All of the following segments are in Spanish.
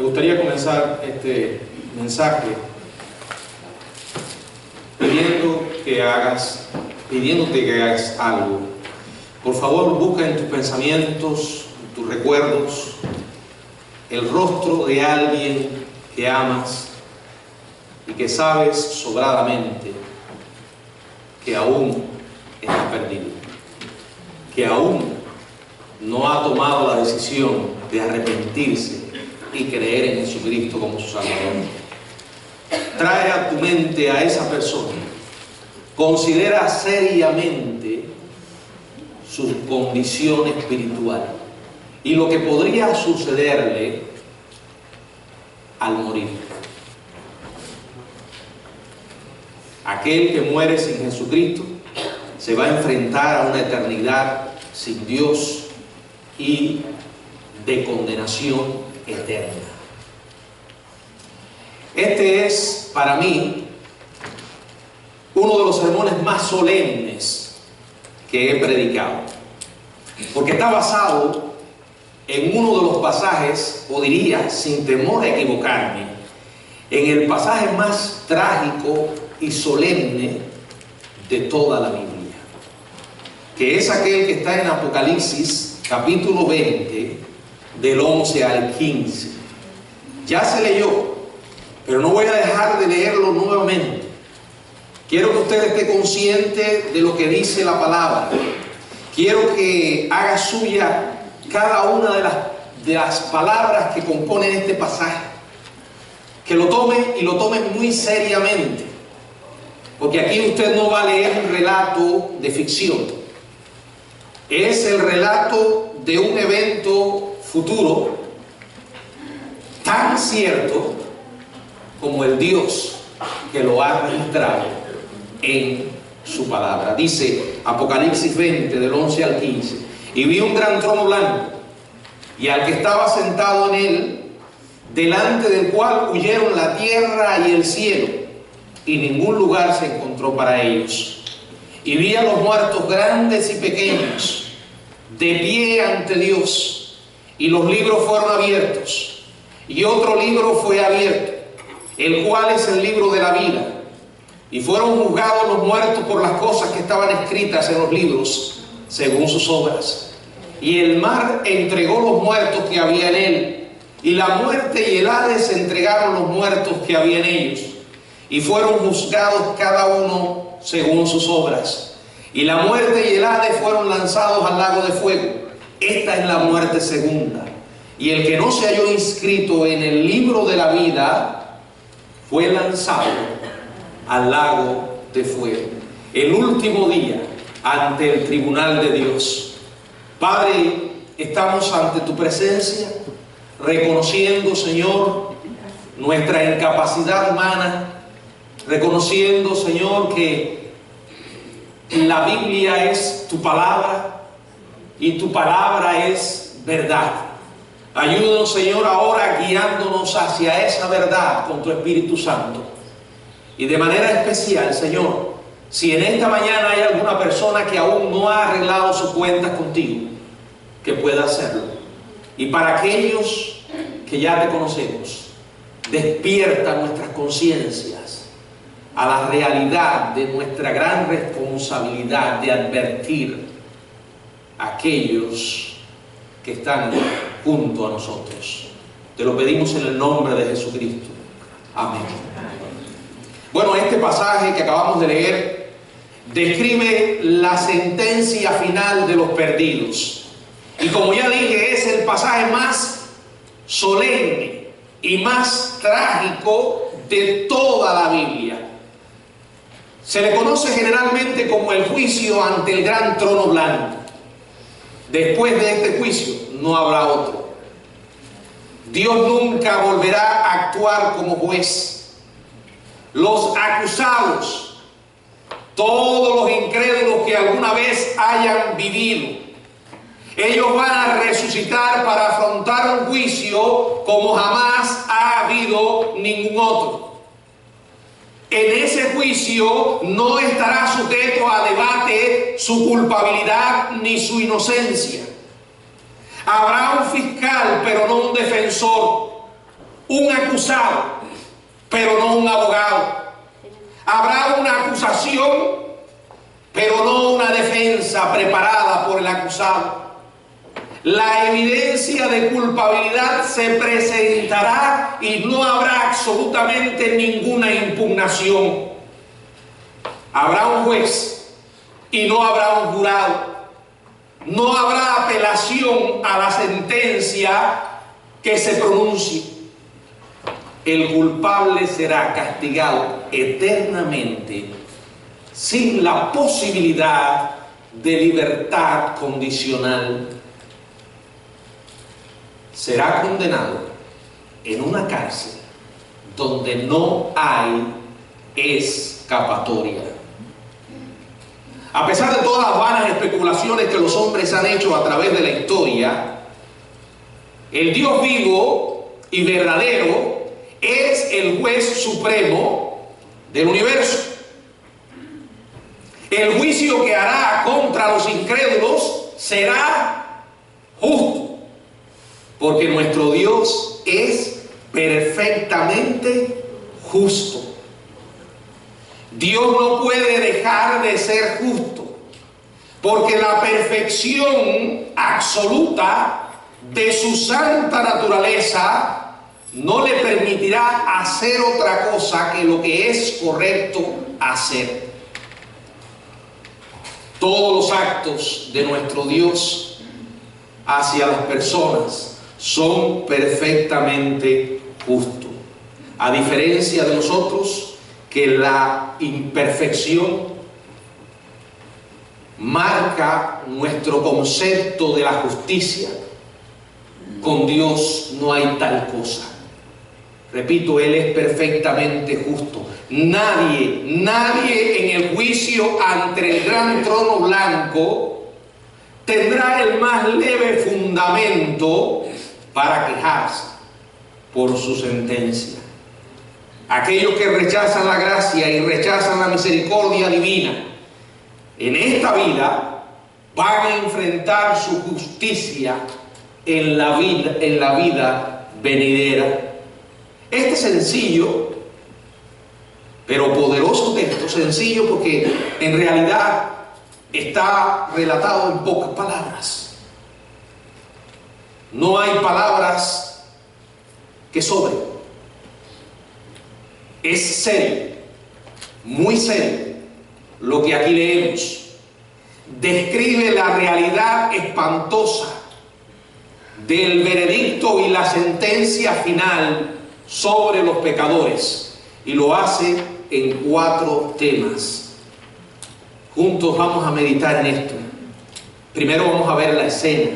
Me gustaría comenzar este mensaje pidiéndote que hagas algo. Por favor, busca en tus pensamientos, en tus recuerdos, el rostro de alguien que amas y que sabes sobradamente que aún está perdido, que aún no ha tomado la decisión de arrepentirse y creer en Jesucristo como su Salvador. Trae a tu mente a esa persona. Considera seriamente su condición espiritual y lo que podría sucederle al morir. Aquel que muere sin Jesucristo se va a enfrentar a una eternidad sin Dios y de condenación eterna. Este es para mí uno de los sermones más solemnes que he predicado, porque está basado en uno de los pasajes, o diría sin temor a equivocarme, en el pasaje más trágico y solemne de toda la Biblia, que es aquel que está en Apocalipsis capítulo 20 del 11 al 15. Ya se leyó, pero no voy a dejar de leerlo nuevamente. Quiero que usted esté consciente de lo que dice la palabra. Quiero que haga suya cada una de las palabras que componen este pasaje. Que lo tome y lo tome muy seriamente. Porque aquí usted no va a leer un relato de ficción. Es el relato de un evento futuro tan cierto como el Dios que lo ha registrado en su palabra. Dice Apocalipsis 20 del 11 al 15: y vi un gran trono blanco y al que estaba sentado en él, delante del cual huyeron la tierra y el cielo, y ningún lugar se encontró para ellos. Y vi a los muertos grandes y pequeños de pie ante Dios, y los libros fueron abiertos, y otro libro fue abierto, el cual es el libro de la vida, y fueron juzgados los muertos por las cosas que estaban escritas en los libros según sus obras. Y el mar entregó los muertos que había en él, y la muerte y el Hades entregaron los muertos que había en ellos, y fueron juzgados cada uno según sus obras. Y la muerte y el Hades fueron lanzados al lago de fuego. Esta es la muerte segunda. Y el que no se halló inscrito en el libro de la vida fue lanzado al lago de fuego. El último día ante el tribunal de Dios. Padre, estamos ante tu presencia, reconociendo, Señor, nuestra incapacidad humana, reconociendo, Señor, que la Biblia es tu palabra y tu palabra es verdad. Ayúdanos, Señor, ahora guiándonos hacia esa verdad con tu Espíritu Santo. Y de manera especial, Señor, si en esta mañana hay alguna persona que aún no ha arreglado sus cuentas contigo, que pueda hacerlo. Y para aquellos que ya te conocemos, despierta nuestras conciencias a la realidad de nuestra gran responsabilidad de advertir a aquellos que están junto a nosotros. Te lo pedimos en el nombre de Jesucristo. Amén. Bueno, este pasaje que acabamos de leer describe la sentencia final de los perdidos. Y como ya dije, es el pasaje más solemne y más trágico de toda la Biblia. Se le conoce generalmente como el juicio ante el gran trono blanco. Después de este juicio no habrá otro. Dios nunca volverá a actuar como juez. Los acusados, todos los incrédulos que alguna vez hayan vivido, ellos van a resucitar para afrontar un juicio como jamás ha habido ningún otro. En ese juicio no estará sujeto a debate su culpabilidad ni su inocencia. Habrá un fiscal, pero no un defensor. un acusado, pero no un abogado. Habrá una acusación, pero no una defensa preparada por el acusado. La evidencia de culpabilidad se presentará y no habrá absolutamente ninguna impugnación. Habrá un juez y no habrá un jurado. No habrá apelación a la sentencia que se pronuncie. El culpable será castigado eternamente sin la posibilidad de libertad condicional. Será condenado en una cárcel donde no hay escapatoria. A pesar de todas las vanas especulaciones que los hombres han hecho a través de la historia, el Dios vivo y verdadero es el juez supremo del universo. El juicio que hará contra los incrédulos será justo, porque nuestro Dios es perfectamente justo. Dios no puede dejar de ser justo, porque la perfección absoluta de su santa naturaleza no le permitirá hacer otra cosa que lo que es correcto hacer. Todos los actos de nuestro Dios hacia las personas son perfectamente justos, a diferencia de nosotros, que la imperfección marca nuestro concepto de la justicia. Con Dios no hay tal cosa. Repito, Él es perfectamente justo. Nadie en el juicio ante el gran trono blanco tendrá el más leve fundamento para quejarse por su sentencia. Aquellos que rechazan la gracia y rechazan la misericordia divina en esta vida van a enfrentar su justicia en la vida venidera. Este sencillo pero poderoso texto, sencillo porque en realidad está relatado en pocas palabras. No hay palabras que sobren. Es serio, muy serio lo que aquí leemos. Describe la realidad espantosa del veredicto y la sentencia final sobre los pecadores, y lo hace en 4 temas. Juntos vamos a meditar en esto. Primero vamos a ver la escena.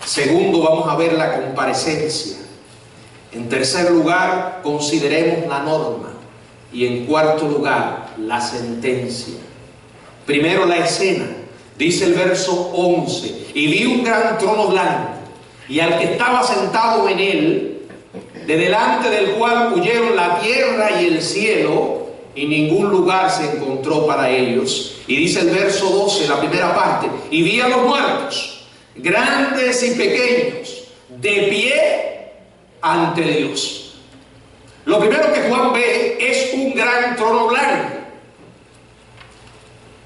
Segundo, vamos a ver la comparecencia. En tercer lugar, consideremos la norma. Y en cuarto lugar, la sentencia. Primero la escena. Dice el verso 11: y vi un gran trono blanco, y al que estaba sentado en él, de delante del cual huyeron la tierra y el cielo, y ningún lugar se encontró para ellos. Y dice el verso 12, la primera parte: y vi a los muertos, grandes y pequeños, de pie ante Dios. Lo primero que Juan ve es un gran trono blanco.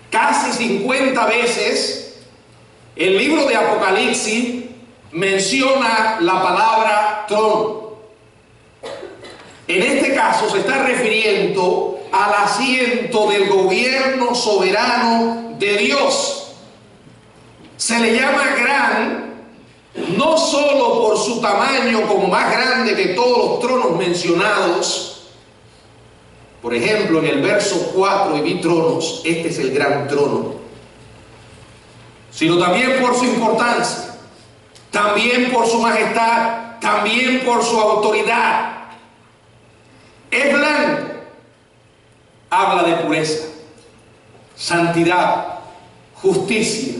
Casi 50 veces el libro de Apocalipsis menciona la palabra trono. En este caso se está refiriendo al asiento del gobierno soberano de Dios. Se le llama gran no solo por su tamaño como más grande que todos los tronos mencionados. Por ejemplo, en el verso 4, y vi tronos, este es el gran trono, sino también por su importancia, también por su majestad, también por su autoridad. Es blanco, habla de pureza, santidad, justicia,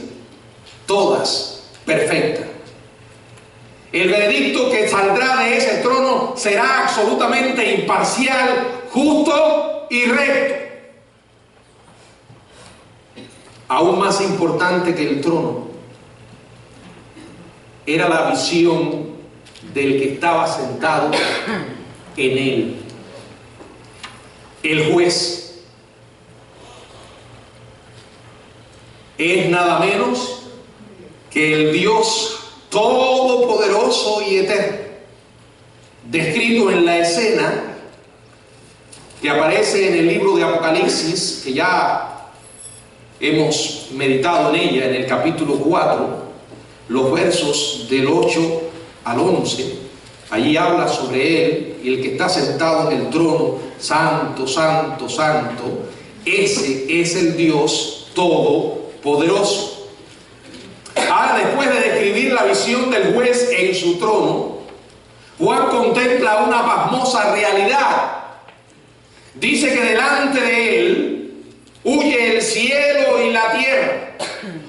todas perfectas. El veredicto que saldrá de ese trono será absolutamente imparcial, justo y recto. Aún más importante que el trono era la visión del que estaba sentado en Él. El juez es nada menos que el Dios todopoderoso y eterno, descrito en la escena que aparece en el libro de Apocalipsis, que ya hemos meditado en ella en el capítulo 4, los versos del 8 al 11. Allí habla sobre Él y el que está sentado en el trono, santo, santo, santo. Ese es el Dios todopoderoso. Ahora, después de describir la visión del juez en su trono, Juan contempla una pasmosa realidad. Dice que delante de él huye el cielo y la tierra.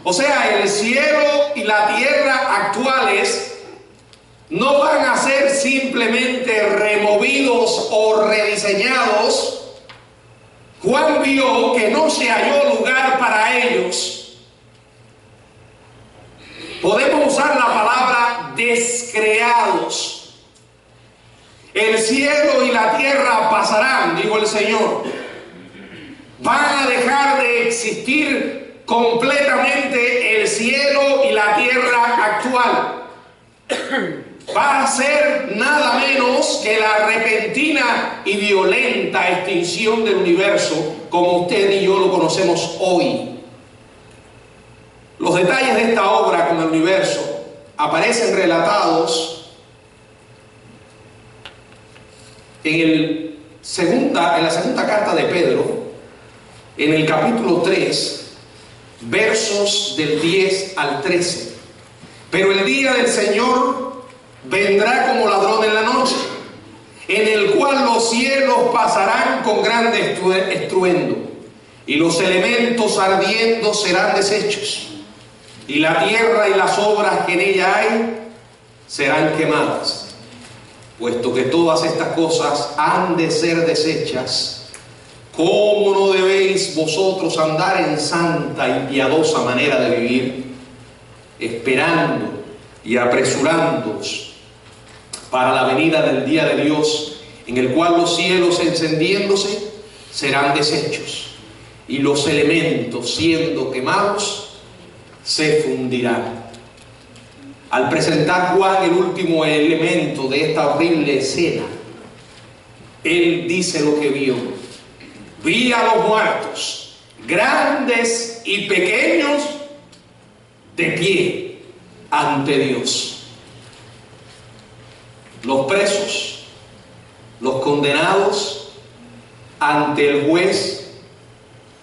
O sea, el cielo y la tierra actuales no van a ser simplemente removidos o rediseñados. Juan vio que no se halló lugar para ellos. Podemos usar la palabra descreados. El cielo y la tierra pasarán, dijo el Señor. Van a dejar de existir completamente el cielo y la tierra actual. Va a ser nada menos que la repentina y violenta extinción del universo como usted y yo lo conocemos hoy. Los detalles de esta obra con el universo aparecen relatados en la segunda carta de Pedro, en el capítulo 3, versos del 10 al 13. Pero el día del Señor vendrá como ladrón en la noche, en el cual los cielos pasarán con grande estruendo, y los elementos ardiendo serán deshechos, y la tierra y las obras que en ella hay serán quemadas. Puesto que todas estas cosas han de ser deshechas, ¿cómo no debéis vosotros andar en santa y piadosa manera de vivir, esperando y apresurándoos para la venida del día de Dios, en el cual los cielos encendiéndose serán deshechos, y los elementos siendo quemados se fundirán? Al presentar Juan el último elemento de esta horrible escena, él dice lo que vio. Vi a los muertos, grandes y pequeños, de pie ante Dios. Los presos, los condenados ante el juez,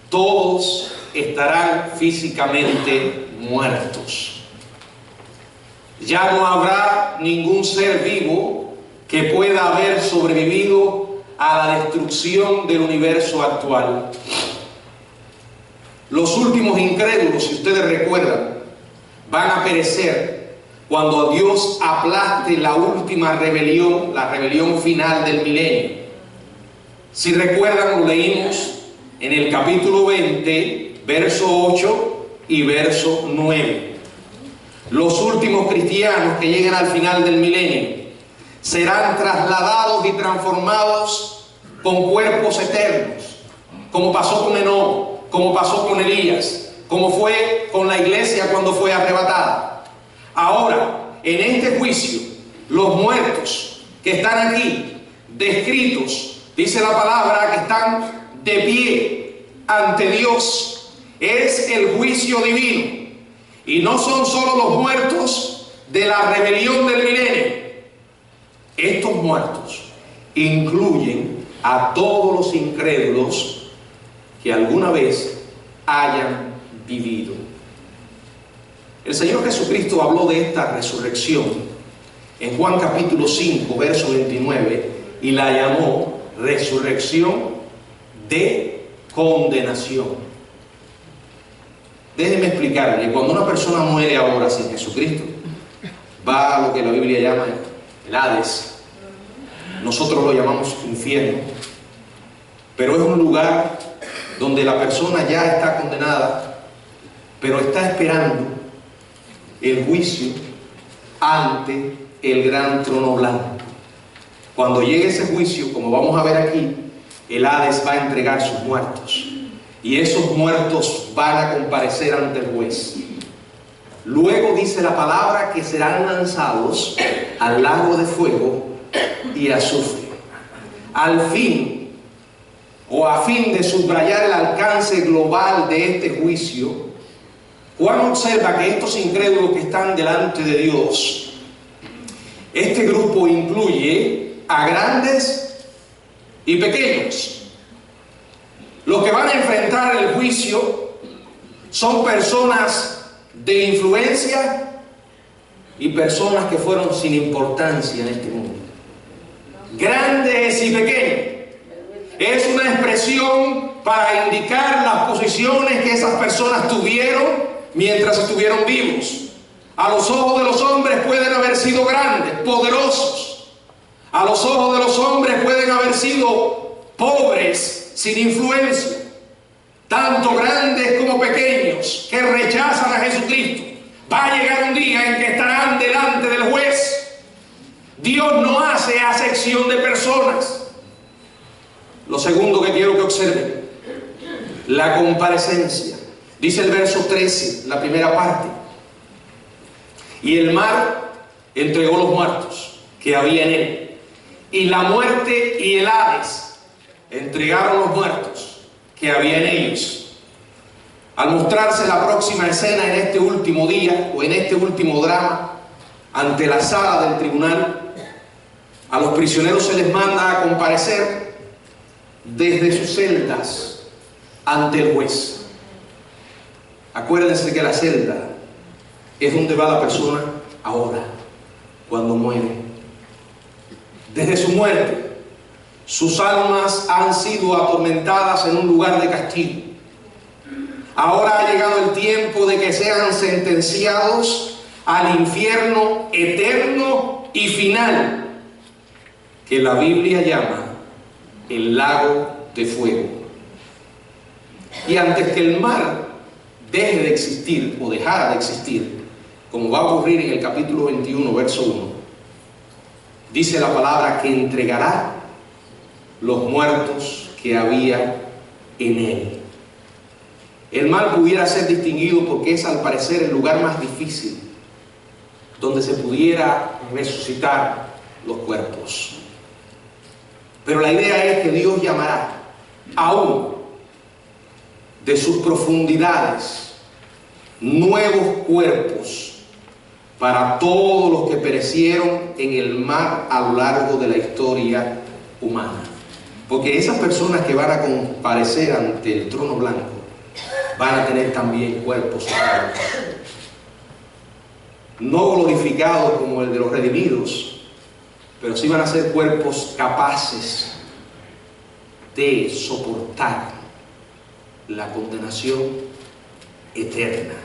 todos estarán físicamente muertos. Ya no habrá ningún ser vivo que pueda haber sobrevivido a la destrucción del universo actual. Los últimos incrédulos, si ustedes recuerdan, van a perecer cuando Dios aplaste la última rebelión, la rebelión final del milenio. Si recuerdan, lo leímos en el capítulo 20, verso 8 y verso 9. Los últimos cristianos que lleguen al final del milenio serán trasladados y transformados con cuerpos eternos, como pasó con Enoc, como pasó con Elías, como fue con la iglesia cuando fue arrebatada. Ahora, en este juicio, los muertos que están aquí, descritos, dice la palabra, que están de pie ante Dios, es el juicio divino. Y no son solo los muertos de la rebelión del milenio. Estos muertos incluyen a todos los incrédulos que alguna vez hayan vivido. El Señor Jesucristo habló de esta resurrección en Juan capítulo 5, verso 29, y la llamó resurrección de condenación. Déjeme explicarle, cuando una persona muere ahora sin Jesucristo, va a lo que la Biblia llama el Hades. Nosotros lo llamamos infierno, pero es un lugar donde la persona ya está condenada, pero está esperando el juicio ante el gran trono blanco. Cuando llegue ese juicio, como vamos a ver aquí, el Hades va a entregar sus muertos. Y esos muertos van a comparecer ante el juez. Luego dice la palabra que serán lanzados al lago de fuego y azufre. Al fin, o a fin de subrayar el alcance global de este juicio, Juan observa que estos incrédulos que están delante de Dios, este grupo incluye a grandes y pequeños. Los que van a enfrentar el juicio son personas de influencia y personas que fueron sin importancia en este mundo. Grandes y pequeños. Es una expresión para indicar las posiciones que esas personas tuvieron mientras estuvieron vivos. A los ojos de los hombres pueden haber sido grandes, poderosos. A los ojos de los hombres pueden haber sido pobres, sin influencia. Tanto grandes como pequeños que rechazan a Jesucristo. Va a llegar un día en que estarán delante del juez. Dios no hace acepción de personas. Lo segundo que quiero que observen, la comparecencia. Dice el verso 13, la primera parte. Y el mar entregó los muertos que había en él. Y la muerte y el Hades entregaron los muertos que había en ellos. Al mostrarse la próxima escena en este último día o en este último drama ante la sala del tribunal, a los prisioneros se les manda a comparecer desde sus celdas ante el juez. Acuérdense que la celda es donde va la persona ahora, cuando muere. Desde su muerte, sus almas han sido atormentadas en un lugar de castigo. Ahora ha llegado el tiempo de que sean sentenciados al infierno eterno y final, que la Biblia llama el lago de fuego. Y antes que el mar deje de existir o dejara de existir, como va a ocurrir en el capítulo 21, verso 1, dice la palabra que entregará los muertos que había en él. El mar pudiera ser distinguido porque es al parecer el lugar más difícil donde se pudiera resucitar los cuerpos. Pero la idea es que Dios llamará aún de sus profundidades nuevos cuerpos para todos los que perecieron en el mar a lo largo de la historia humana. Porque esas personas que van a comparecer ante el trono blanco van a tener también cuerpos eternos, no glorificados como el de los redimidos, pero sí van a ser cuerpos capaces de soportar la condenación eterna.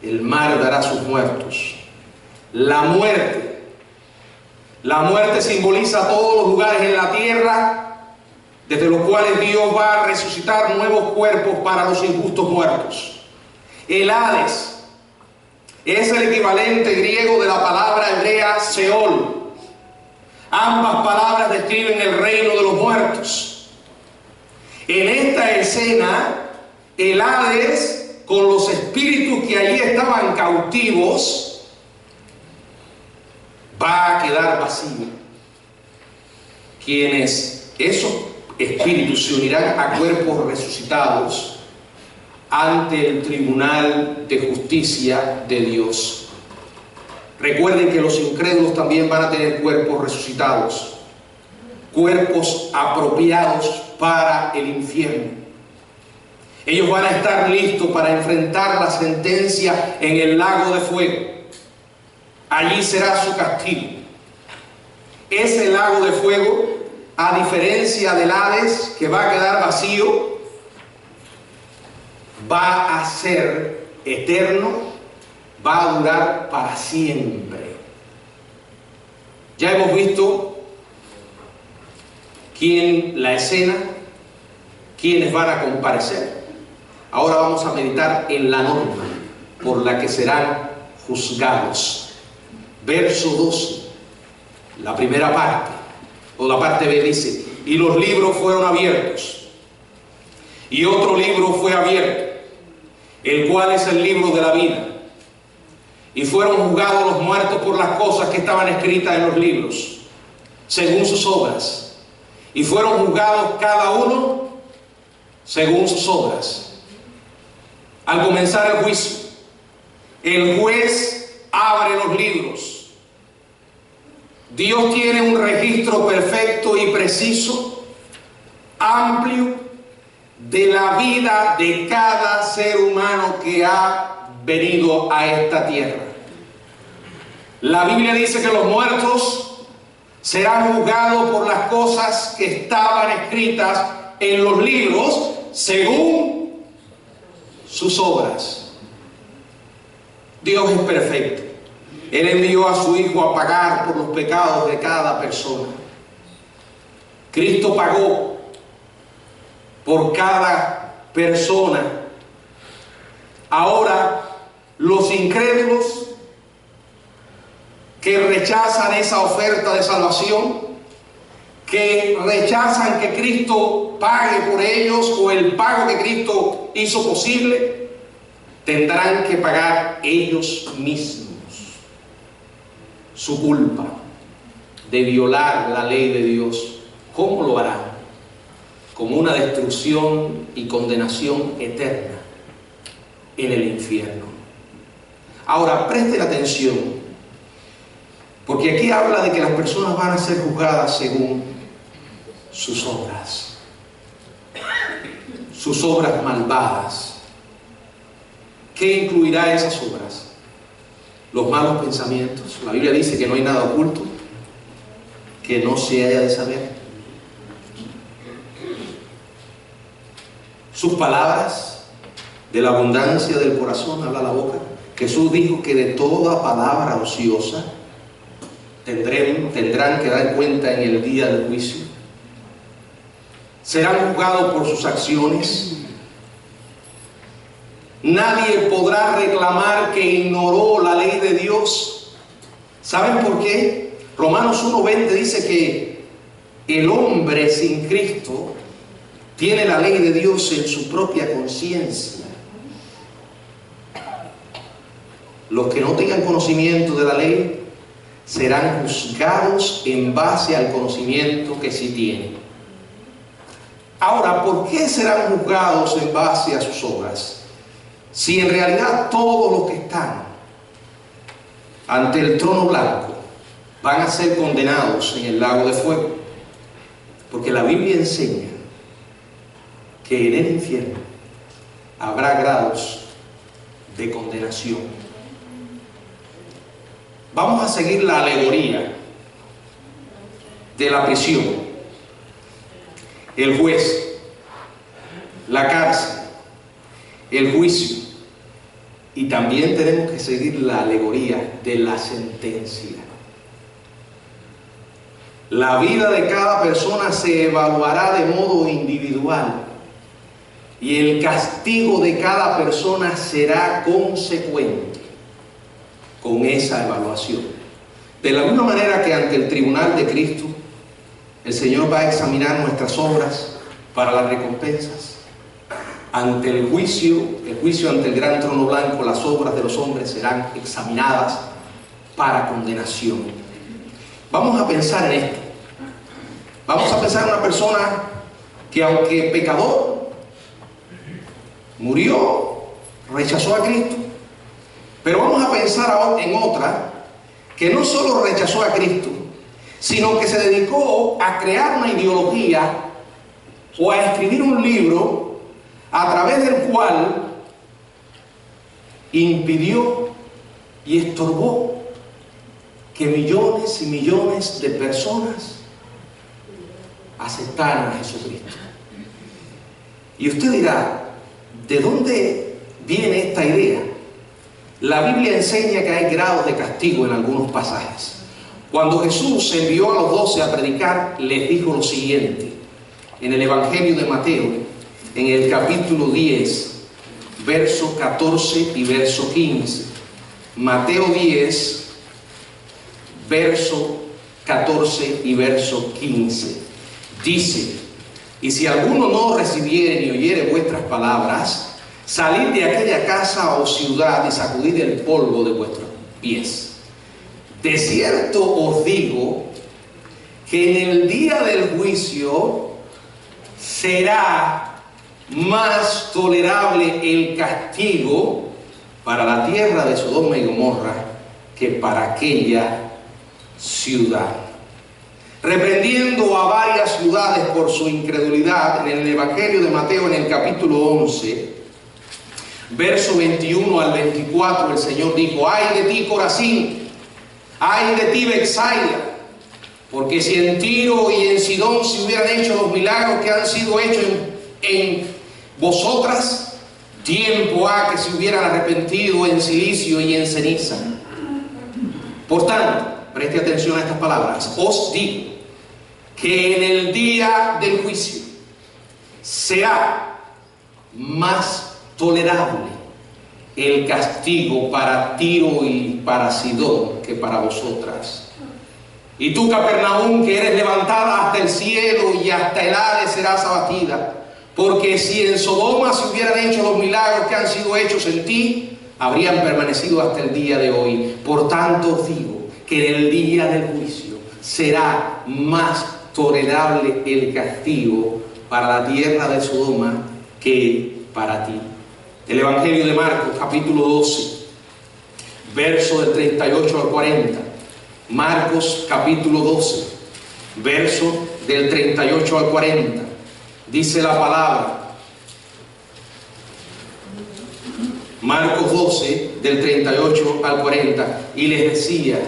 El mar dará sus muertos. La muerte simboliza todos los lugares en la tierra desde los cuales Dios va a resucitar nuevos cuerpos para los injustos muertos. El Hades es el equivalente griego de la palabra hebrea Seol. Ambas palabras describen el reino de los muertos. En esta escena, el Hades, con los espíritus que allí estaban cautivos, va a quedar vacío. Quienes esos espíritus se unirán a cuerpos resucitados ante el tribunal de justicia de Dios. Recuerden que los incrédulos también van a tener cuerpos resucitados, cuerpos apropiados para el infierno. Ellos van a estar listos para enfrentar la sentencia en el lago de fuego. Allí será su castigo. Ese lago de fuego, a diferencia del Hades, que va a quedar vacío, va a ser eterno, va a durar para siempre. Ya hemos visto la escena, quiénes van a comparecer. Ahora vamos a meditar en la norma por la que serán juzgados. Verso 12. La primera parte, o la parte B dice, y los libros fueron abiertos, y otro libro fue abierto, el cual es el libro de la vida. Y fueron juzgados los muertos por las cosas que estaban escritas en los libros, según sus obras. Y fueron juzgados cada uno según sus obras. Al comenzar el juicio, el juez abre los libros. Dios tiene un registro perfecto y preciso, amplio, de la vida de cada ser humano que ha venido a esta tierra. La Biblia dice que los muertos serán juzgados por las cosas que estaban escritas en los libros según sus obras. Dios es perfecto. Él envió a su Hijo a pagar por los pecados de cada persona. Cristo pagó por cada persona. Ahora, los incrédulos que rechazan esa oferta de salvación, que rechazan que Cristo pague por ellos o el pago que Cristo hizo posible, tendrán que pagar ellos mismos su culpa de violar la ley de Dios. ¿Cómo lo harán? Como una destrucción y condenación eterna en el infierno. Ahora, presten atención, porque aquí habla de que las personas van a ser juzgadas según sus obras malvadas. ¿Qué incluirá esas obras? Los malos pensamientos. La Biblia dice que no hay nada oculto que no se haya de saber. Sus palabras, de la abundancia del corazón habla la boca. Jesús dijo que de toda palabra ociosa tendrán que dar cuenta en el día del juicio. Serán juzgados por sus acciones. Nadie podrá reclamar que ignoró la ley de Dios. ¿Saben por qué? Romanos 1:20 dice que el hombre sin Cristo tiene la ley de Dios en su propia conciencia. Los que no tengan conocimiento de la ley serán juzgados en base al conocimiento que sí tienen. Ahora, ¿por qué serán juzgados en base a sus obras? Si en realidad todos los que están ante el trono blanco van a ser condenados en el lago de fuego. Porque la Biblia enseña que en el infierno habrá grados de condenación. Vamos a seguir la alegoría de la prisión, el juez, la cárcel, el juicio, y también tenemos que seguir la alegoría de la sentencia. La vida de cada persona se evaluará de modo individual y el castigo de cada persona será consecuente con esa evaluación. De la misma manera que ante el tribunal de Cristo, el Señor va a examinar nuestras obras para las recompensas. Ante el juicio ante el gran trono blanco, las obras de los hombres serán examinadas para condenación. Vamos a pensar en esto. Vamos a pensar en una persona que, aunque pecador, murió, rechazó a Cristo. Pero vamos a pensar en otra que no solo rechazó a Cristo, sino que se dedicó a crear una ideología o a escribir un libro a través del cual impidió y estorbó que millones y millones de personas aceptaran a Jesucristo. Y usted dirá, ¿de dónde viene esta idea? La Biblia enseña que hay grados de castigo en algunos pasajes. Cuando Jesús envió a los 12 a predicar, les dijo lo siguiente, en el Evangelio de Mateo, en el capítulo 10, verso 14 y verso 15. Mateo 10, verso 14 y verso 15. Dice: y si alguno no recibiere ni oyere vuestras palabras, salid de aquella casa o ciudad y sacudid el polvo de vuestros pies. De cierto os digo que en el día del juicio será más tolerable el castigo para la tierra de Sodoma y Gomorra que para aquella ciudad. Reprendiendo a varias ciudades por su incredulidad, en el Evangelio de Mateo, en el capítulo 11, verso 21 al 24, el Señor dijo: ay de ti, Corazín, ay de ti, Betsaida, porque si en Tiro y en Sidón se hubieran hecho los milagros que han sido hechos en vosotras, tiempo ha que se hubieran arrepentido en silicio y en ceniza. Por tanto, preste atención a estas palabras: os digo que en el día del juicio será más tolerable el castigo para Tiro y para Sidón que para vosotras. Y tú, Capernaum, que eres levantada hasta el cielo y hasta el Hades serás abatida, porque si en Sodoma se hubieran hecho los milagros que han sido hechos en ti, habrían permanecido hasta el día de hoy. Por tanto os digo que en el día del juicio será más tolerable el castigo para la tierra de Sodoma que para ti. El Evangelio de Marcos, capítulo 12, verso del 38 al 40. Marcos, capítulo 12, verso del 38 al 40. Dice la palabra. Marcos 12, del 38 al 40. Y les decía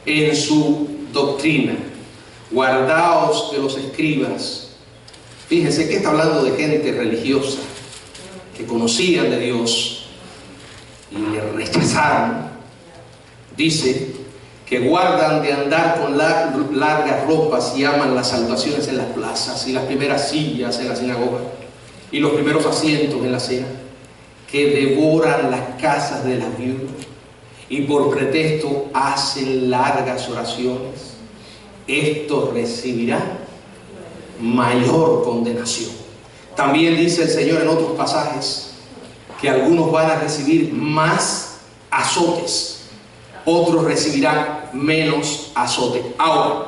en su doctrina: guardaos de los escribas. Fíjense que está hablando de gente religiosa que conocían de Dios y le rechazaron. Dice que guardan de andar con largas ropas y aman las salutaciones en las plazas y las primeras sillas en la sinagoga y los primeros asientos en la cena, que devoran las casas de las viudas y por pretexto hacen largas oraciones. Estos recibirán mayor condenación. También dice el Señor en otros pasajes que algunos van a recibir más azotes, otros recibirán menos azote. Ahora,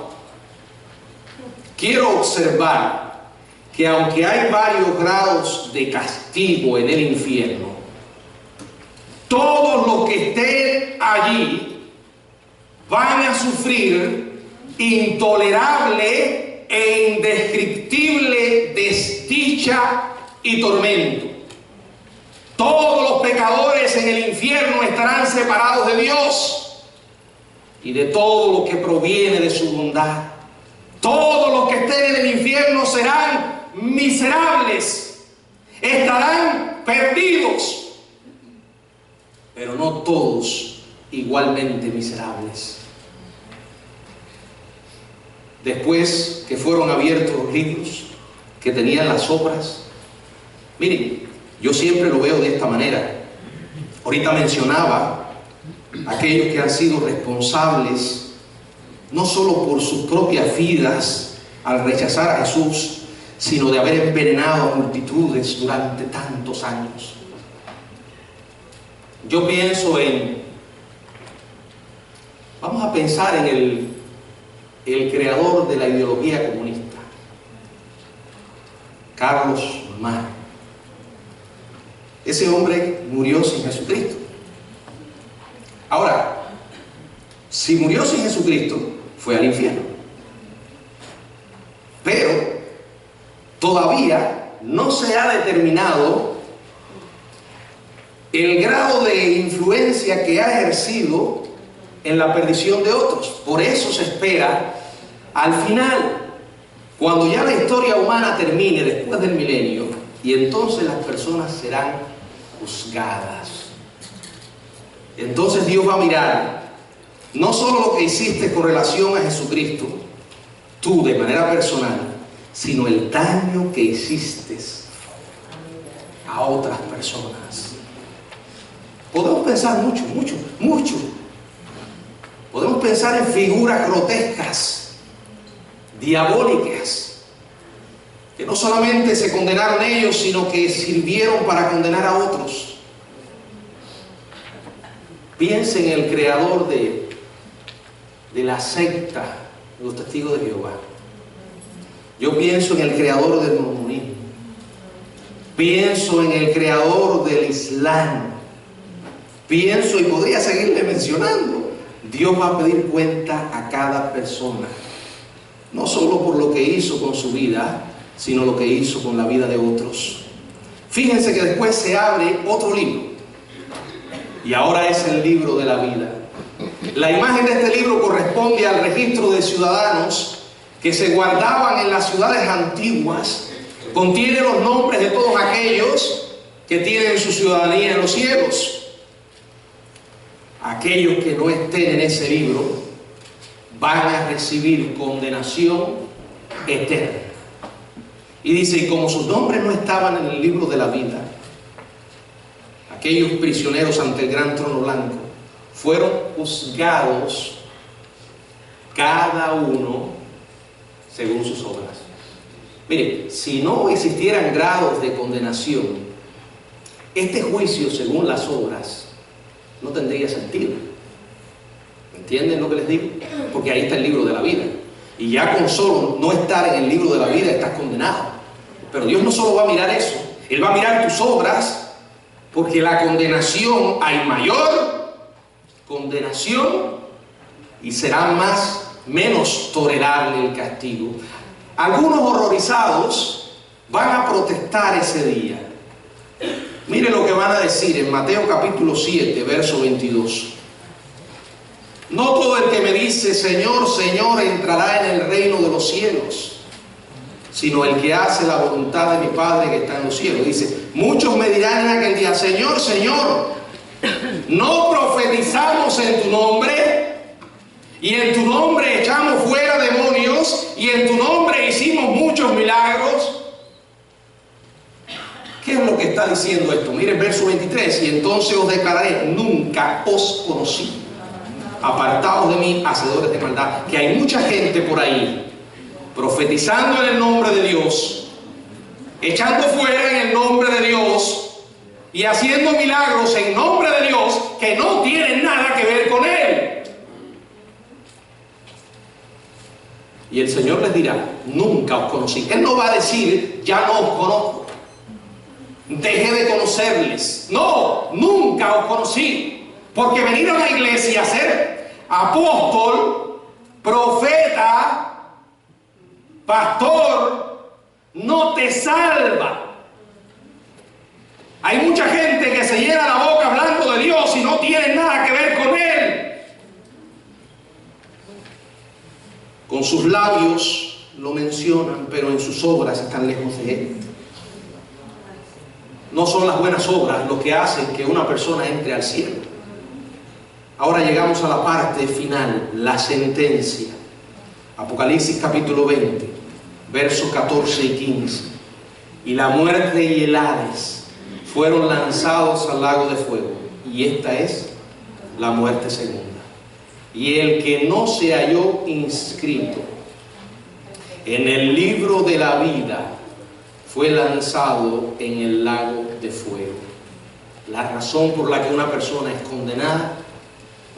quiero observar que aunque hay varios grados de castigo en el infierno, todos los que estén allí van a sufrir intolerable e indescriptible desdicha y tormento. Todos los pecadores en el infierno estarán separados de Dios y de todo lo que proviene de su bondad. Todos los que estén en el infierno serán miserables, estarán perdidos, pero no todos igualmente miserables. Después que fueron abiertos los libros que tenían las obras, miren, yo siempre lo veo de esta manera. Ahorita mencionaba aquellos que han sido responsables no solo por sus propias vidas al rechazar a Jesús, sino de haber envenenado a multitudes durante tantos años. Yo pienso vamos a pensar en el creador de la ideología comunista, Carlos Marx. Ese hombre murió sin Jesucristo. Ahora, si murió sin Jesucristo, fue al infierno. Pero todavía no se ha determinado el grado de influencia que ha ejercido en la perdición de otros. Por eso se espera al final, cuando ya la historia humana termine después del milenio, y entonces las personas serán juzgadas. Entonces Dios va a mirar no solo lo que hiciste con relación a Jesucristo, tú de manera personal, sino el daño que hiciste a otras personas. Podemos pensar mucho. Podemos pensar en figuras grotescas, diabólicas, que no solamente se condenaron ellos, sino que sirvieron para condenar a otros. Piensen en el creador de la secta de los testigos de Jehová. Yo pienso en el creador del mormonismo. Pienso en el creador del Islam. Pienso, y podría seguirle mencionando, Dios va a pedir cuenta a cada persona, no solo por lo que hizo con su vida, sino lo que hizo con la vida de otros. Fíjense que después se abre otro libro, y ahora es el libro de la vida. La imagen de este libro corresponde al registro de ciudadanos que se guardaban en las ciudades antiguas. Contiene los nombres de todos aquellos que tienen su ciudadanía en los cielos. Aquellos que no estén en ese libro van a recibir condenación eterna. Y dice, y como sus nombres no estaban en el libro de la vida, aquellos prisioneros ante el gran trono blanco fueron juzgados cada uno según sus obras. Mire, si no existieran grados de condenación, este juicio según las obras no tendría sentido. ¿Entienden lo que les digo? Porque ahí está el libro de la vida. Y ya con solo no estar en el libro de la vida estás condenado. Pero Dios no solo va a mirar eso, Él va a mirar tus obras, porque la condenación, hay mayor condenación y será menos tolerable el castigo. Algunos horrorizados van a protestar ese día. Mire lo que van a decir en Mateo capítulo 7, verso 22. No todo el que me dice Señor, Señor entrará en el reino de los cielos, sino el que hace la voluntad de mi Padre que está en los cielos. Dice, muchos me dirán en aquel día, Señor, Señor, ¿no profetizamos en tu nombre? Y en tu nombre echamos fuera demonios, y en tu nombre hicimos muchos milagros. ¿Qué es lo que está diciendo esto? Miren verso 23, y entonces os declararé, nunca os conocí. Apartaos de mí, hacedores de maldad. Que hay mucha gente por ahí profetizando en el nombre de Dios, echando fuera en el nombre de Dios y haciendo milagros en nombre de Dios que no tienen nada que ver con Él. Y el Señor les dirá, nunca os conocí. Él no va a decir, ya no os conozco, dejé de conocerles. No, nunca os conocí. Porque venir a una iglesia a ser apóstol, profeta, pastor, no te salva. Hay mucha gente que se llena la boca hablando de Dios y no tiene nada que ver con Él. Con sus labios lo mencionan, pero en sus obras están lejos de Él. No son las buenas obras lo que hacen que una persona entre al cielo. Ahora llegamos a la parte final, la sentencia. Apocalipsis capítulo 20, versos 14 y 15. Y la muerte y el Hades fueron lanzados al lago de fuego. Y esta es la muerte segunda. Y el que no se halló inscrito en el libro de la vida fue lanzado en el lago de fuego. La razón por la que una persona es condenada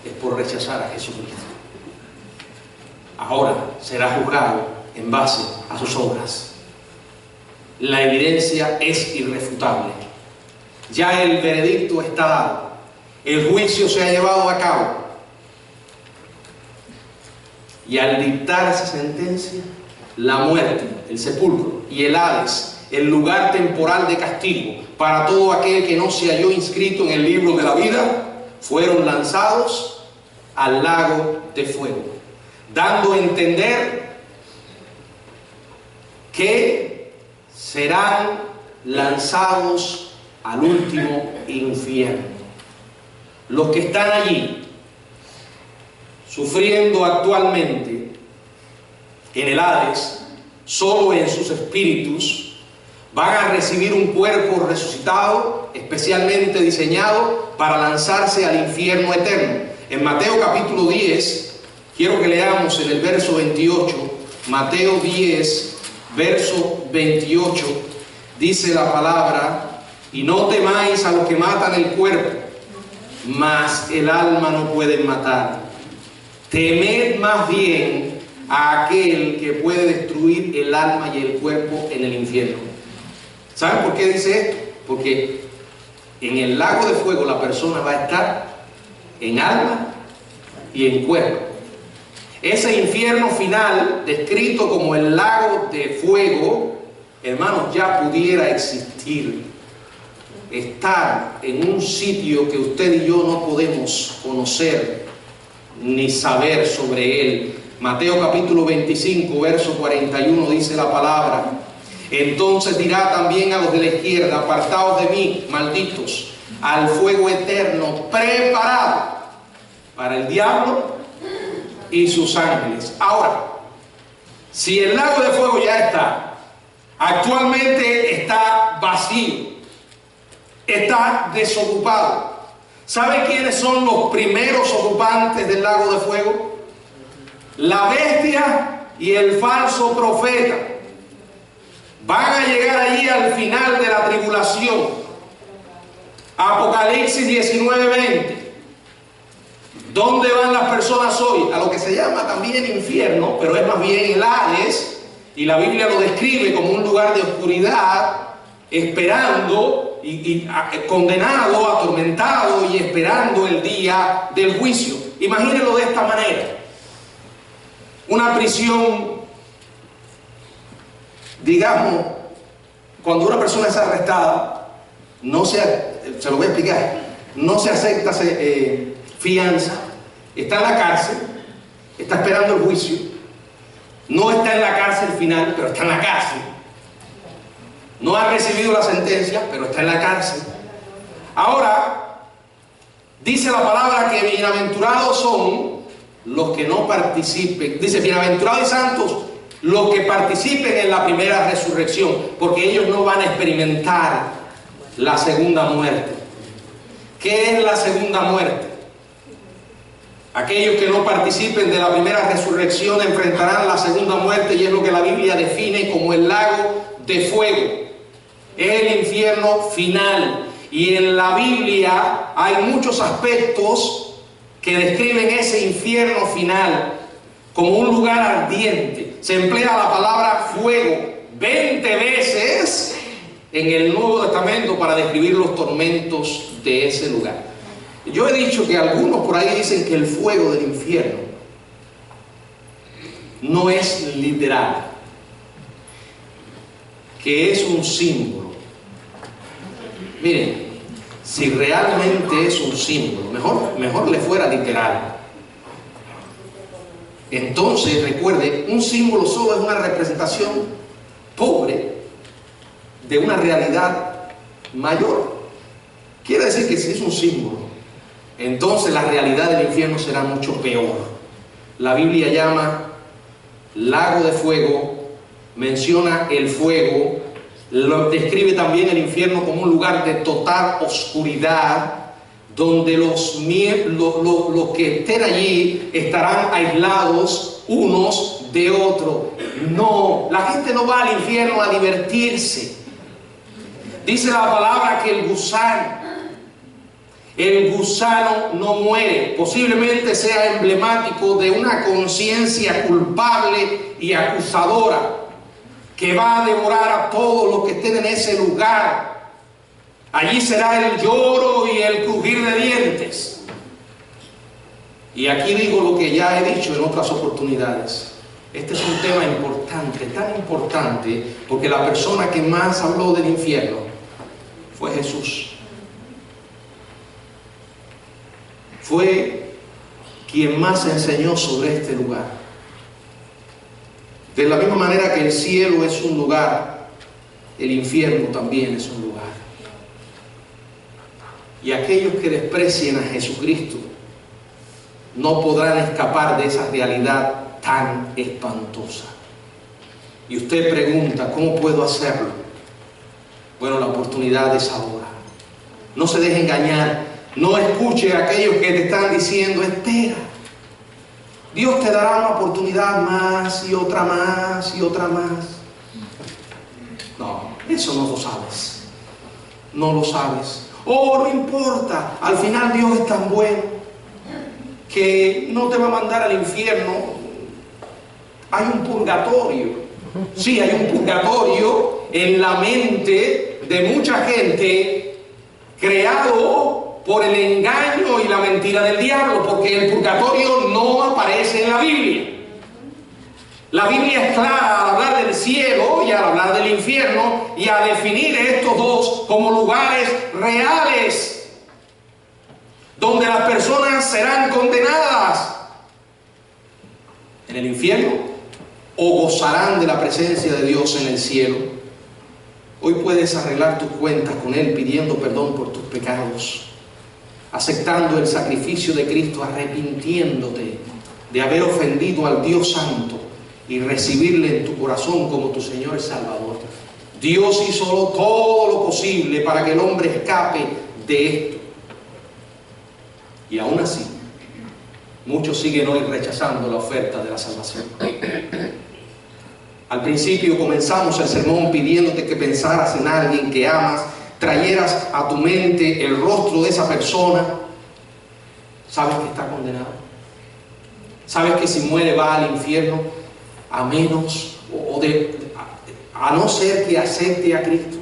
es por rechazar a Jesucristo. Ahora será juzgado en base a sus obras. La evidencia es irrefutable. Ya el veredicto está dado. El juicio se ha llevado a cabo. Y al dictar esa sentencia, la muerte, el sepulcro y el Hades, el lugar temporal de castigo para todo aquel que no se halló inscrito en el libro de la vida, fueron lanzados al lago de fuego, dando a entender que serán lanzados al último infierno. Los que están allí sufriendo actualmente en el Hades, solo en sus espíritus, van a recibir un cuerpo resucitado, especialmente diseñado para lanzarse al infierno eterno. En Mateo capítulo 10, Quiero que leamos en el verso 28, Mateo 10, verso 28, dice la palabra: y no temáis a los que matan el cuerpo, mas el alma no pueden matar. Temed más bien a aquel que puede destruir el alma y el cuerpo en el infierno. ¿Saben por qué dice esto? Porque en el lago de fuego la persona va a estar en alma y en cuerpo. Ese infierno final, descrito como el lago de fuego, hermanos, ya pudiera existir. Estar en un sitio que usted y yo no podemos conocer ni saber sobre él. Mateo capítulo 25, verso 41 dice la palabra: entonces dirá también a los de la izquierda: apartaos de mí, malditos, al fuego eterno preparado para el diablo y sus ángeles. Ahora, si el lago de fuego ya está, actualmente está vacío, está desocupado, ¿sabe quiénes son los primeros ocupantes del lago de fuego? La bestia y el falso profeta. Van a llegar allí al final de la tribulación. Apocalipsis 19:20. ¿Dónde van las personas hoy? A lo que se llama también infierno, pero es más bien el Hades, y la Biblia lo describe como un lugar de oscuridad, esperando y condenado, atormentado y esperando el día del juicio. Imagínenlo de esta manera: una prisión, digamos, cuando una persona es arrestada, se lo voy a explicar, no se acepta fianza, está en la cárcel, está esperando el juicio, no está en la cárcel final, pero está en la cárcel, no ha recibido la sentencia, pero está en la cárcel. Ahora, dice la palabra que bienaventurados son los que no participen, dice bienaventurados y santos los que participen en la primera resurrección, porque ellos no van a experimentar la segunda muerte. ¿Qué es la segunda muerte? Aquellos que no participen de la primera resurrección enfrentarán la segunda muerte, y es lo que la Biblia define como el lago de fuego. Es el infierno final. Y en la Biblia hay muchos aspectos que describen ese infierno final como un lugar ardiente. Se emplea la palabra fuego 20 veces en el Nuevo Testamento para describir los tormentos de ese lugar. Yo he dicho que algunos por ahí dicen que el fuego del infierno no es literal, que es un símbolo. Miren, si realmente es un símbolo, mejor le fuera literal. Entonces, recuerde, un símbolo solo es una representación pobre de una realidad mayor. Quiere decir que si es un símbolo, entonces la realidad del infierno será mucho peor. La Biblia llama lago de fuego, menciona el fuego, lo describe también el infierno como un lugar de total oscuridad, donde los que estén allí estarán aislados unos de otros. No, la gente no va al infierno a divertirse. Dice la palabra que el gusano no muere. Posiblemente sea emblemático de una conciencia culpable y acusadora que va a devorar a todos los que estén en ese lugar. Allí será el lloro y el crujir de dientes. Y aquí digo lo que ya he dicho en otras oportunidades. Este es un tema importante, tan importante, porque la persona que más habló del infierno fue Jesús. Fue quien más enseñó sobre este lugar. De la misma manera que el cielo es un lugar, el infierno también es un lugar. Y aquellos que desprecien a Jesucristo no podrán escapar de esa realidad tan espantosa. Y usted pregunta, ¿cómo puedo hacerlo? Bueno, la oportunidad es ahora. No se deje engañar. No escuche a aquellos que te están diciendo, espera. Dios te dará una oportunidad más y otra más y otra más. No, eso no lo sabes. No lo sabes. Oh, no importa. Al final Dios es tan bueno que no te va a mandar al infierno. Hay un purgatorio. Sí, hay un purgatorio en la mente de mucha gente, creado por el engaño y la mentira del diablo, porque el purgatorio no aparece en la Biblia. La Biblia es clara al hablar del cielo y al hablar del infierno y a definir estos dos como lugares reales donde las personas serán condenadas en el infierno o gozarán de la presencia de Dios en el cielo. Hoy puedes arreglar tus cuentas con Él pidiendo perdón por tus pecados, aceptando el sacrificio de Cristo, arrepintiéndote de haber ofendido al Dios Santo y recibirle en tu corazón como tu Señor y Salvador. Dios hizo todo lo posible para que el hombre escape de esto. Y aún así, muchos siguen hoy rechazando la oferta de la salvación. Al principio comenzamos el sermón pidiéndote que pensaras en alguien que amas, trayeras a tu mente el rostro de esa persona. ¿Sabes que está condenado? ¿Sabes que si muere va al infierno? A menos, a no ser que acepte a Cristo.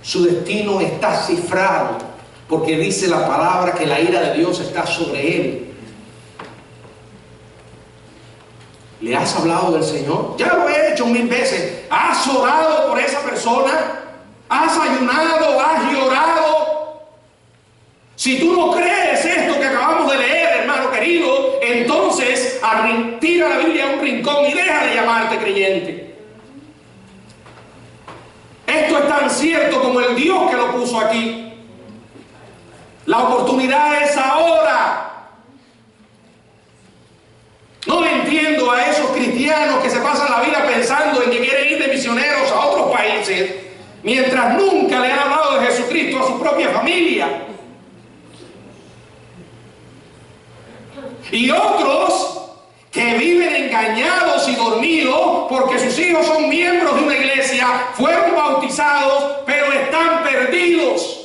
Su destino está cifrado, porque dice la palabra que la ira de Dios está sobre él. ¿Le has hablado del Señor? Ya lo he hecho 1000 veces. ¿Has orado por esa persona? ¿Has ayunado? ¿Has llorado? Si tú no crees esto que acabamos de leer, hermano querido, entonces tira la Biblia a un rincón y deja de llamarte creyente. Esto es tan cierto como el Dios que lo puso aquí. La oportunidad es ahora. No entiendo a esos cristianos que se pasan la vida pensando en que quieren ir de misioneros a otros países, mientras nunca le han hablado de Jesucristo a su propia familia. Y otros que viven engañados y dormidos porque sus hijos son miembros de una iglesia, fueron bautizados, pero están perdidos.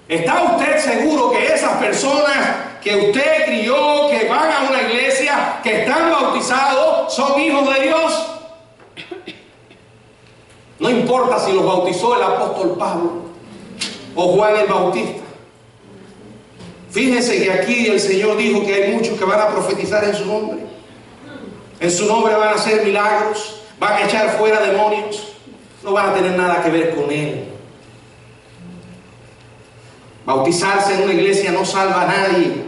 ¿Está usted seguro que esas personas que usted crió, que van a una iglesia, que están bautizados, son hijos de Dios? No importa si los bautizó el apóstol Pablo o Juan el Bautista. Fíjense que aquí el Señor dijo que hay muchos que van a profetizar en su nombre. En su nombre van a hacer milagros, van a echar fuera demonios. No van a tener nada que ver con Él. Bautizarse en una iglesia no salva a nadie.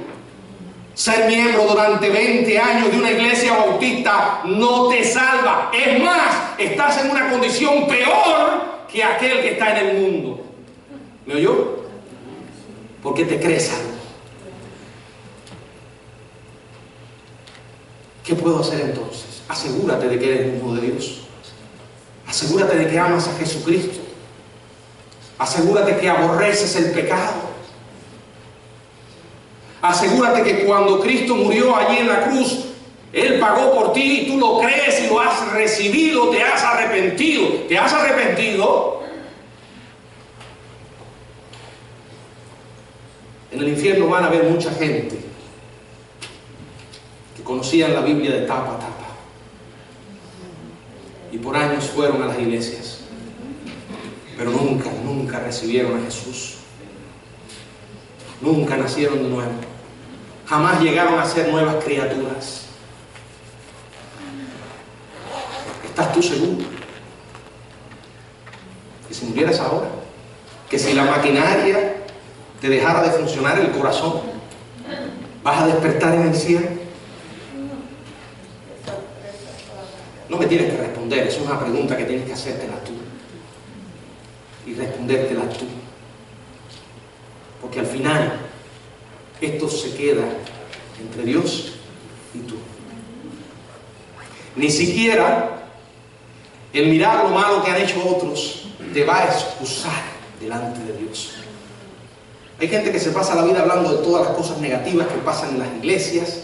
Ser miembro durante 20 años de una iglesia bautista no te salva. Es más, estás en una condición peor que aquel que está en el mundo. ¿Me oyó? ¿Por qué te crees algo? ¿Qué puedo hacer entonces? Asegúrate de que eres hijo de Dios. Asegúrate de que amas a Jesucristo. Asegúrate que aborreces el pecado. Asegúrate que cuando Cristo murió allí en la cruz, Él pagó por ti y tú lo crees y lo has recibido, te has arrepentido. ¿Te has arrepentido? En el infierno van a haber mucha gente que conocían la Biblia de tapa a tapa y por años fueron a las iglesias, pero nunca recibieron a Jesús. Nunca nacieron de nuevo. Jamás llegaron a ser nuevas criaturas. ¿Estás tú seguro que si murieras ahora, que si la maquinaria te dejara de funcionar el corazón, vas a despertar en el cielo? No me tienes que responder, es una pregunta que tienes que hacértela tú y respondértela tú, porque al final esto se queda entre Dios y tú. Ni siquiera el mirar lo malo que han hecho otros te va a excusar delante de Dios. Hay gente que se pasa la vida hablando de todas las cosas negativas que pasan en las iglesias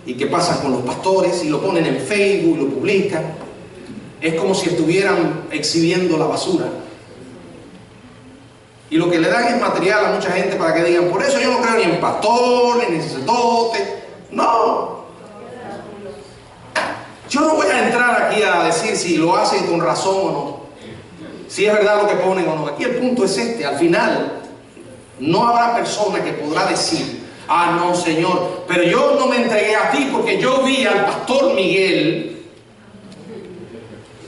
y que pasan con los pastores, y lo ponen en Facebook y lo publican. Es como si estuvieran exhibiendo la basura. Y lo que le dan es material a mucha gente para que digan, por eso yo no creo ni en pastores, ni en sacerdotes. No. Yo no voy a entrar aquí a decir si lo hacen con razón o no, si es verdad lo que ponen o no. Aquí el punto es este: al final no habrá persona que podrá decir, ah, no, Señor, pero yo no me entregué a ti porque yo vi al pastor Miguel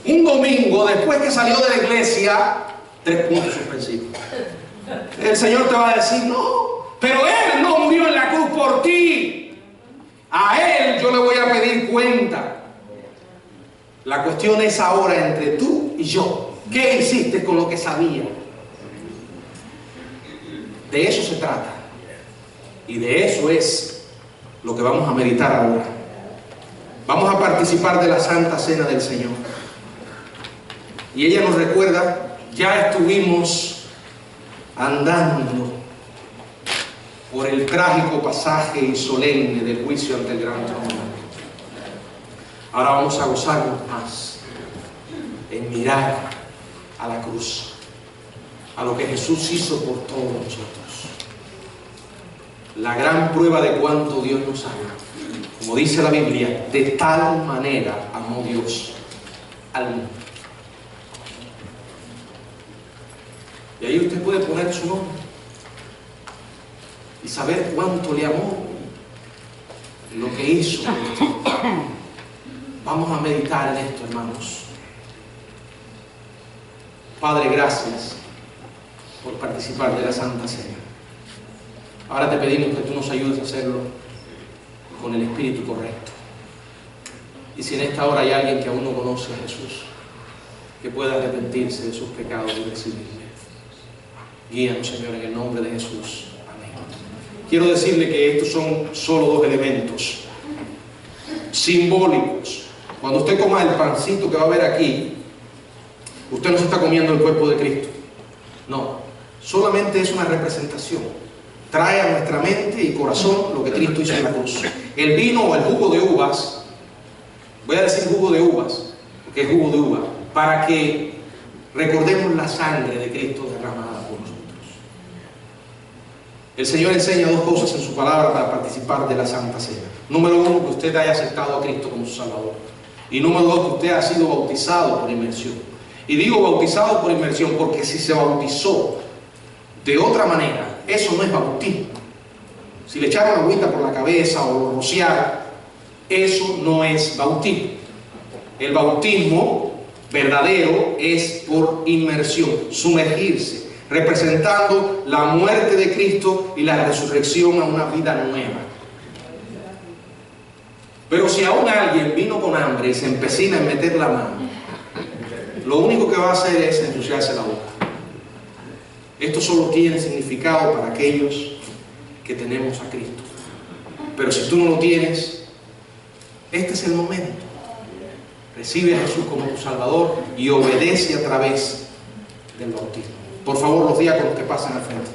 un domingo después que salió de la iglesia, 3 puntos suspensivos. El Señor te va a decir, no, pero Él no murió en la cruz por ti. A Él yo le voy a pedir cuenta. La cuestión es ahora entre tú y yo. ¿Qué hiciste con lo que sabía? De eso se trata. Y de eso es lo que vamos a meditar ahora. Vamos a participar de la Santa Cena del Señor. Y ella nos recuerda, ya estuvimos andando por el trágico pasaje y solemne del juicio ante el gran trono. Ahora vamos a gozarnos más en mirar a la cruz, a lo que Jesús hizo por todos nosotros. La gran prueba de cuánto Dios nos ama. Como dice la Biblia, de tal manera amó Dios al mundo. Y ahí usted puede poner su nombre y saber cuánto le amó, lo que hizo. Vamos a meditar en esto, hermanos. Padre, gracias por participar de la Santa Cena. Ahora te pedimos que tú nos ayudes a hacerlo con el espíritu correcto. Y si en esta hora hay alguien que aún no conoce a Jesús, que pueda arrepentirse de sus pecados y recibirle. Guíanos, Señor, en el nombre de Jesús. Amén. Quiero decirle que estos son solo 2 elementos simbólicos. Cuando usted coma el pancito que va a ver aquí, usted no se está comiendo el cuerpo de Cristo. No, solamente es una representación. Trae a nuestra mente y corazón lo que Cristo hizo en la cruz. El vino o el jugo de uvas, voy a decir jugo de uvas, porque es jugo de uva, para que recordemos la sangre de Cristo derramada por nosotros. El Señor enseña 2 cosas en su palabra para participar de la Santa Cena. Número 1, que usted haya aceptado a Cristo como su Salvador. Y número 2, que usted ha sido bautizado por inmersión. Y digo bautizado por inmersión porque si se bautizó de otra manera, eso no es bautismo. Si le echaron agüita por la cabeza o lo rociaron, eso no es bautismo. El bautismo verdadero es por inmersión, sumergirse, representando la muerte de Cristo y la resurrección a una vida nueva. Pero si aún alguien vino con hambre y se empecina en meter la mano, lo único que va a hacer es ensuciarse la boca. Esto solo tiene significado para aquellos que tenemos a Cristo. Pero si tú no lo tienes, este es el momento. Recibe a Jesús como tu Salvador y obedece a través del bautismo. Por favor, los diáconos que pasen al frente.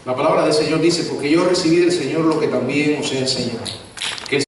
La palabra del Señor dice, porque yo recibí del Señor lo que también os he enseñado.